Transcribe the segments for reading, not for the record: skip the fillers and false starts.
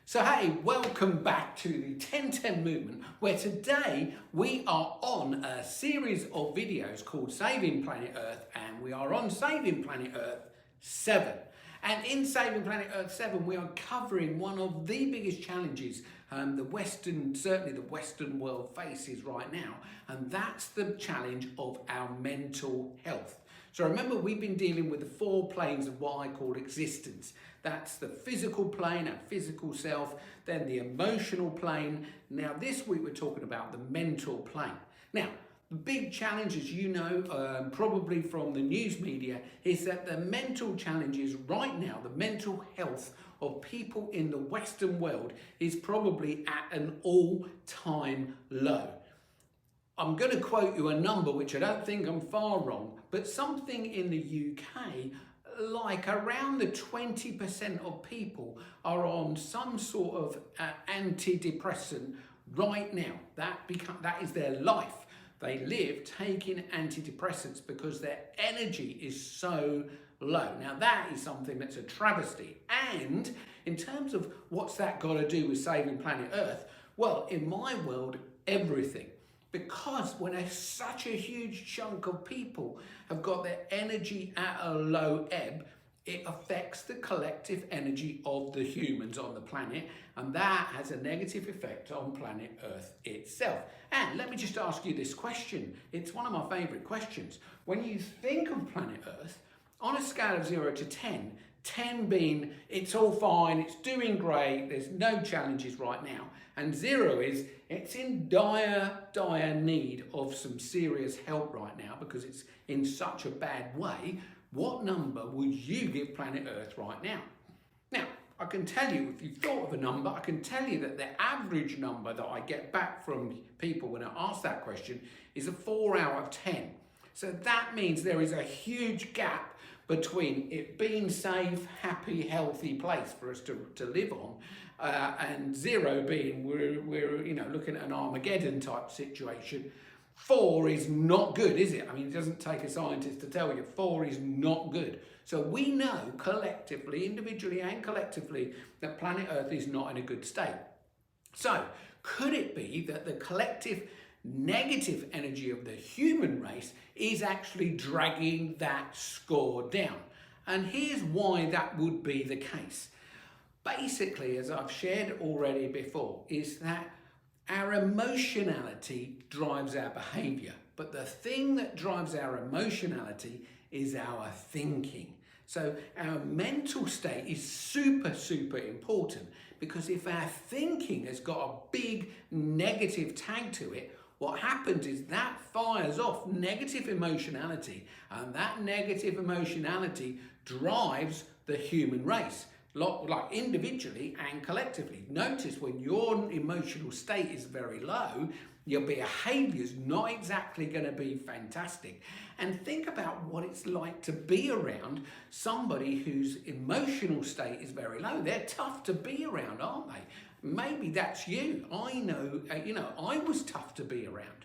So hey, welcome back to the 10-10 movement, where today we are on a series of videos called Saving Planet Earth, and we are on Saving Planet Earth 7. And in Saving Planet Earth 7, we are covering one of the biggest challenges certainly the Western world faces right now, and that's the challenge of our mental health. So remember, we've been dealing with the 4 planes of what I call existence. That's the physical plane, our physical self, then the emotional plane. Now this week we're talking about the mental plane. Now, the big challenge, as you know, probably from the news media, is that the mental challenges right now, the mental health of people in the Western world is probably at an all-time low. I'm going to quote you a number, which I don't think I'm far wrong, but something in the UK, like around the 20% of people are on some sort of antidepressant right now. That is their life. They live taking antidepressants because their energy is so low. Now that is something that's a travesty. And in terms of what's that got to do with saving planet Earth? Well, in my world, everything. Because when such a huge chunk of people have got their energy at a low ebb, it affects the collective energy of the humans on the planet, and that has a negative effect on planet Earth itself. And let me just ask you this question. It's one of my favourite questions. When you think of planet Earth, on a scale of 0 to 10, 10 being it's all fine, it's doing great, there's no challenges right now, and 0 is it's in dire need of some serious help right now because it's in such a bad way. What number would you give planet Earth right now? Now, I can tell you, if you've thought of a number, I can tell you that the average number that I get back from people when I ask that question is a 4 out of 10. So that means there is a huge gap between it being safe, happy, healthy place for us to live on, and 0 being we're looking at an Armageddon type situation. 4 is not good, is it? I mean, it doesn't take a scientist to tell you 4 is not good. So we know collectively, individually and collectively, that planet Earth is not in a good state. So could it be that the collective negative energy of the human race is actually dragging that score down? And here's why that would be the case. Basically, as I've shared already before, is that our emotionality drives our behaviour, but the thing that drives our emotionality is our thinking. So our mental state is super important, because if our thinking has got a big negative tag to it, what happens is that fires off negative emotionality, and that negative emotionality drives the human race, like individually and collectively. Notice when your emotional state is very low, your behaviour is not exactly going to be fantastic. And think about what it's like to be around somebody whose emotional state is very low. They're tough to be around, aren't they? Maybe that's you. I know, I was tough to be around.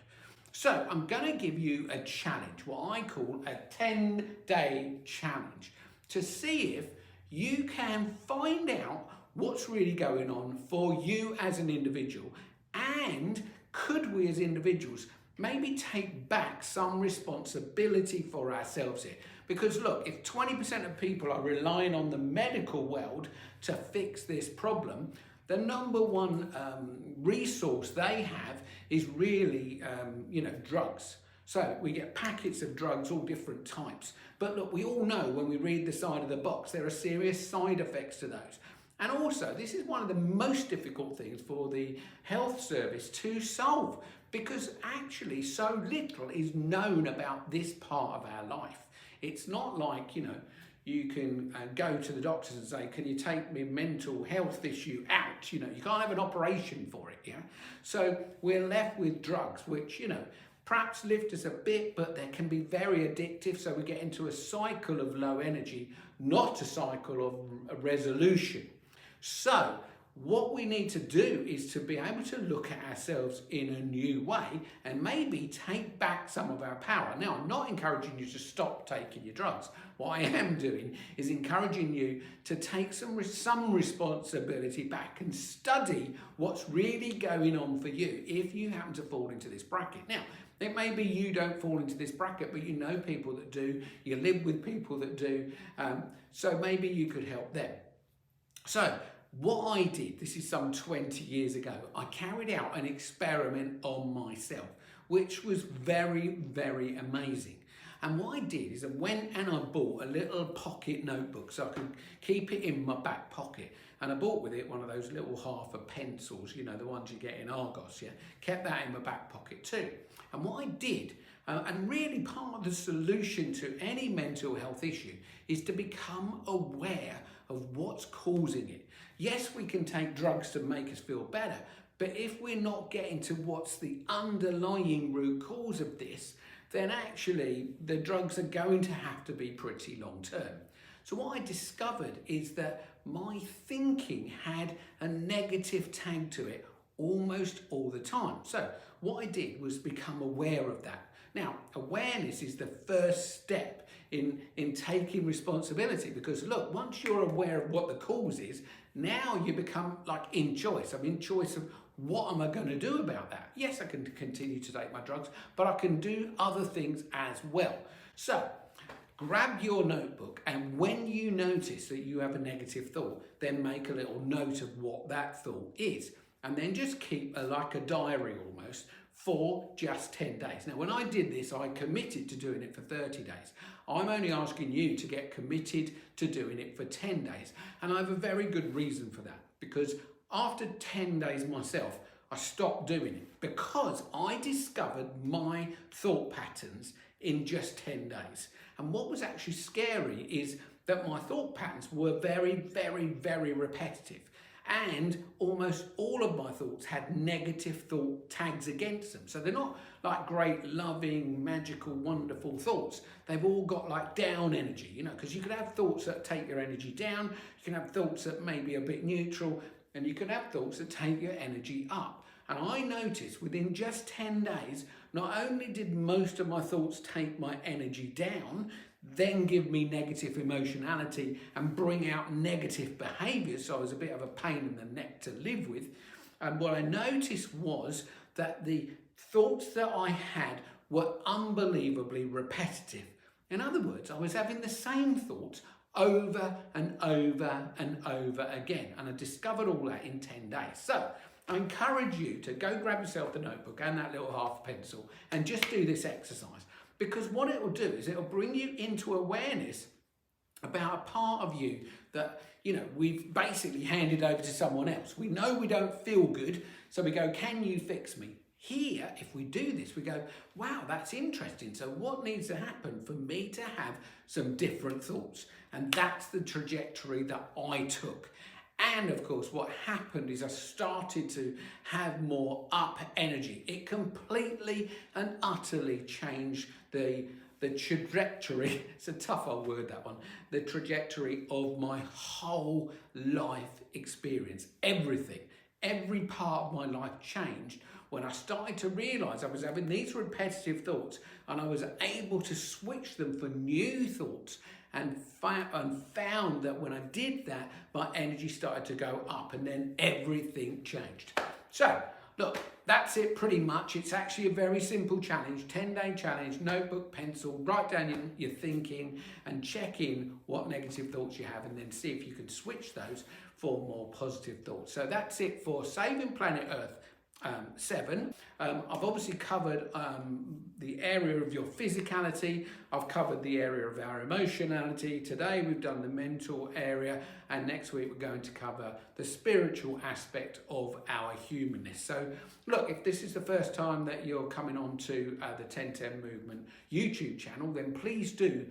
So I'm going to give you a challenge, what I call a 10-day challenge, to see if you can find out what's really going on for you as an individual, and could we as individuals maybe take back some responsibility for ourselves here? Because look, if 20% of people are relying on the medical world to fix this problem, the number one resource they have is really, drugs. So we get packets of drugs, all different types. But look, we all know when we read the side of the box, there are serious side effects to those. And also, this is one of the most difficult things for the health service to solve, because actually so little is known about this part of our life. It's not like, you can go to the doctors and say, can you take my mental health issue out? You can't have an operation for it, yeah? So we're left with drugs, which, perhaps lift us a bit, but they can be very addictive. So we get into a cycle of low energy, not a cycle of resolution. So What we need to do is to be able to look at ourselves in a new way and maybe take back some of our power. Now, I'm not encouraging you to stop taking your drugs. What I am doing is encouraging you to take some responsibility back and study what's really going on for you if you happen to fall into this bracket. Now, it may be you don't fall into this bracket, but you know people that do, you live with people that do, so maybe you could help them. So, what I did, this is some 20 years ago, I carried out an experiment on myself, which was very, very amazing. And what I did is I went and I bought a little pocket notebook so I could keep it in my back pocket. And I bought with it one of those little half pencils, you know, the ones you get in Argos, yeah. Kept that in my back pocket too. And what I did, and really part of the solution to any mental health issue, is to become aware of what's causing it. Yes, we can take drugs to make us feel better, but if we're not getting to what's the underlying root cause of this, then actually the drugs are going to have to be pretty long term. So what I discovered is that my thinking had a negative tag to it almost all the time. So what I did was become aware of that. Now, awareness is the first step in taking responsibility, because look, once you're aware of what the cause is, now you become like in choice. I'm in choice of what am I going to do about that? Yes, I can continue to take my drugs, but I can do other things as well. So grab your notebook, and when you notice that you have a negative thought, then make a little note of what that thought is, and then just keep like a diary almost for just 10 days. Now, when I did this, I committed to doing it for 30 days. I'm only asking you to get committed to doing it for 10 days. And I have a very good reason for that, because after 10 days myself, I stopped doing it because I discovered my thought patterns in just 10 days. And what was actually scary is that my thought patterns were very, very, very repetitive. And almost all of my thoughts had negative thought tags against them. So they're not like great, loving, magical, wonderful thoughts. They've all got like down energy, you know, because you could have thoughts that take your energy down, you can have thoughts that may be a bit neutral, and you can have thoughts that take your energy up. And I noticed within just 10 days, not only did most of my thoughts take my energy down, then give me negative emotionality and bring out negative behaviours, so I was a bit of a pain in the neck to live with. And what I noticed was that the thoughts that I had were unbelievably repetitive. In other words, I was having the same thoughts over and over and over again. And I discovered all that in 10 days. So I encourage you to go grab yourself the notebook and that little half pencil and just do this exercise. Because what it will do is it will bring you into awareness about a part of you that, you know, we've basically handed over to someone else. We know we don't feel good, so we go, can you fix me? Here, if we do this, we go, wow, that's interesting. So what needs to happen for me to have some different thoughts? And that's the trajectory that I took. And of course, what happened is I started to have more up energy. It completely and utterly changed the trajectory, it's a tough old word, that one, the trajectory of my whole life experience. Everything, every part of my life changed when I started to realise I was having these repetitive thoughts, and I was able to switch them for new thoughts, and found that when I did that, my energy started to go up, and then everything changed. So, look, that's it pretty much. It's actually a very simple challenge, 10-day challenge, notebook, pencil, write down your thinking and check in what negative thoughts you have, and then see if you can switch those for more positive thoughts. So that's it for Saving Planet Earth 7. I've obviously covered the area of your physicality. I've covered the area of our emotionality. Today we've done the mental area, and next week we're going to cover the spiritual aspect of our humanness. So look, if this is the first time that you're coming on to the 1010 Movement YouTube channel, then please do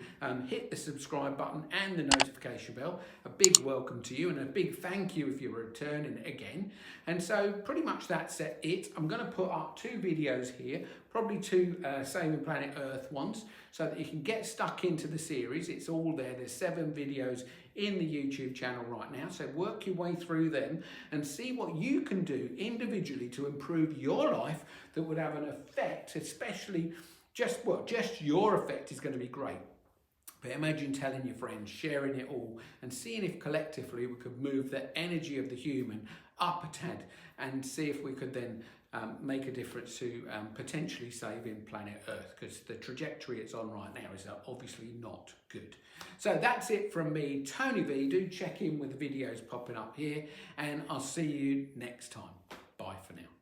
hit the subscribe button and the notification bell. A big welcome to you and a big thank you if you're returning again. And so pretty much that's it. it. I'm going to put up 2 videos here, probably 2 Saving Planet Earth ones, so that you can get stuck into the series. It's all there. There's 7 videos in the YouTube channel right now. So work your way through them and see what you can do individually to improve your life that would have an effect, especially just your effect is going to be great. But imagine telling your friends, sharing it all, and seeing if collectively we could move the energy of the human up a tad and see if we could then make a difference to potentially saving planet Earth, because the trajectory it's on right now is obviously not good. So that's it from me, Tony V. Do check in with the videos popping up here, and I'll see you next time. Bye for now.